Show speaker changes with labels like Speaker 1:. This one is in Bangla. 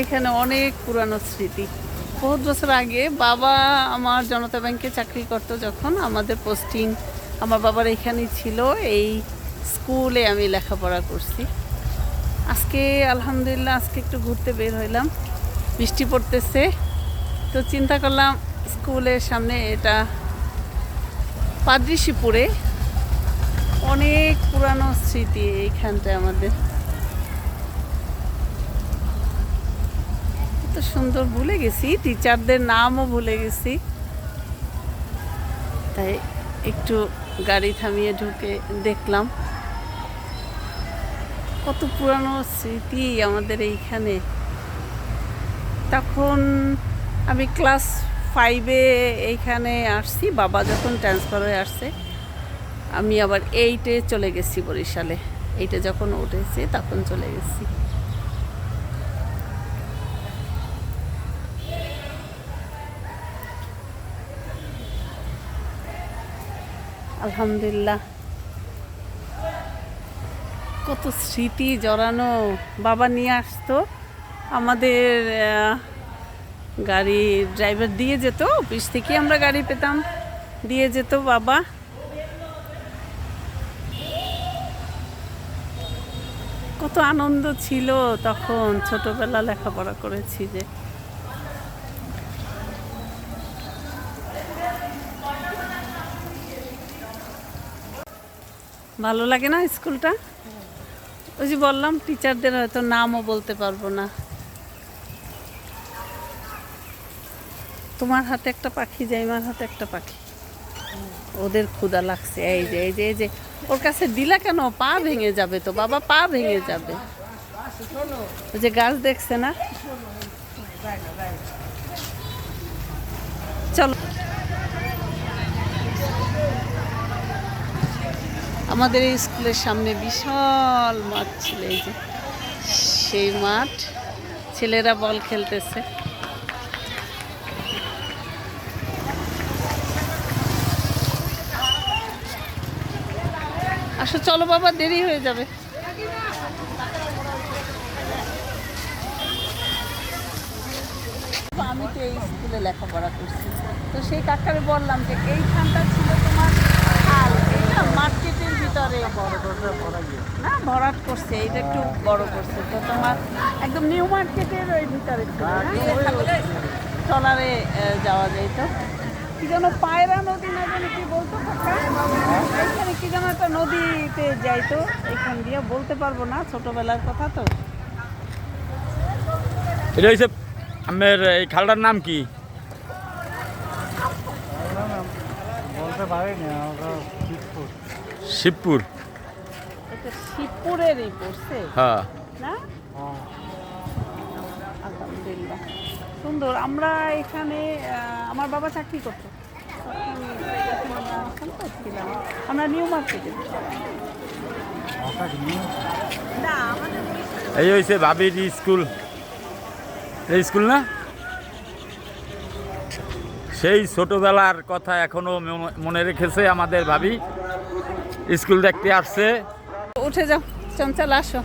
Speaker 1: এখানে অনেক পুরানো স্মৃতি। বহুত বছর আগে বাবা আমার জনতা ব্যাংকে চাকরি করতো, যখন আমাদের পোস্টিং আমার বাবার এখানেই ছিল। এই স্কুলে আমি লেখাপড়া করছি। আজকে আলহামদুলিল্লাহ আজকে একটু ঘুরতে বের হইলাম, বৃষ্টি পড়তেছে, তো চিন্তা করলাম স্কুলের সামনে, এটা পাদ্রিশিপুরে অনেক পুরানো স্মৃতি এইখানটায় আমাদের। এত সুন্দর, ভুলে গেছি টিচারদের নামও ভুলে গেছি, তাই একটু গাড়ি থামিয়ে ঢুকে দেখলাম কত পুরানো স্মৃতি আমাদের এইখানে। তখন আমি ক্লাস 5-এ এইখানে আসছি, বাবা যখন ট্রান্সফার হয়ে আসছে। আমি আবার 8-এ চলে গেছি বরিশালে। 8-এ যখন উঠেছি তখন চলে গেছি। আলহামদুলিল্লাহ কত স্মৃতি জড়ানো। বাবা নিয়ে আসতো, আমাদের গাড়ি ড্রাইভার দিয়ে যেত, অফিস থেকে আমরা গাড়ি পেতাম, দিয়ে যেত বাবা। কত আনন্দ ছিল তখন, ছোটবেলা লেখাপড়া করেছি যে। ভালো লাগে না স্কুলটা? ওই যে বললাম টিচারদের হয়তো নামও বলতে পারবো না। তোমার হাতে একটা পাখি, জাইমার হাতে একটা পাখি, ওদের ক্ষুধা লাগছে। এই যে এই যে এই যে ওর কাছে দিলা কেন? পা ভেঙে যাবে তো বাবা, পা ভেঙে যাবে। ওই যে গাছ দেখছে না। চলো, আমাদের এই স্কুলের সামনে বিশাল মাঠ ছিল, এই যে সেই মাঠ, ছেলেরা বল খেলতেছে। আসো চলো বাবা, দেরি হয়ে যাবে। আমি তো এই স্কুলে লেখাপড়া করছি, তো সেই কাকারে বললাম যে এইখানটা ছিল তোমার খাল, এইটা মার্কেটের ভিতরে না ভরাট করছে, এইটা একটু বড় করছে, তো তোমার একদম নিউ মার্কেটের ওই ভিতরে ছিল, ট্রলারে যাওয়া যায়। তো কি যেন পায়রা নদী না জানি কি বলতো কাকা, এইখানে কি যেন একটা নদীতে যাইতো, এইখান দিয়ে বলতে পারবো না, ছোটবেলার কথা তো।
Speaker 2: এটা হচ্ছে আমার এই খালটার নাম কি? শিবপুর।
Speaker 1: এটা শিবপুরেরই পড়ছে
Speaker 2: হ্যাঁ
Speaker 1: না? আলহামদুলিল্লাহ সুন্দর। আমরা এখানে আমার বাবা চাকরি করতো, আমরা নিউ মার্কেটে।
Speaker 2: এই হয়েছে ভাবির স্কুল, এই স্কুল না? সেই ছোটবেলার কথা এখনো মনে রেখেছে আমাদের ভাবি। স্কুল দেখতে আসছে।
Speaker 1: উঠে যাও চঞ্চল, আসো।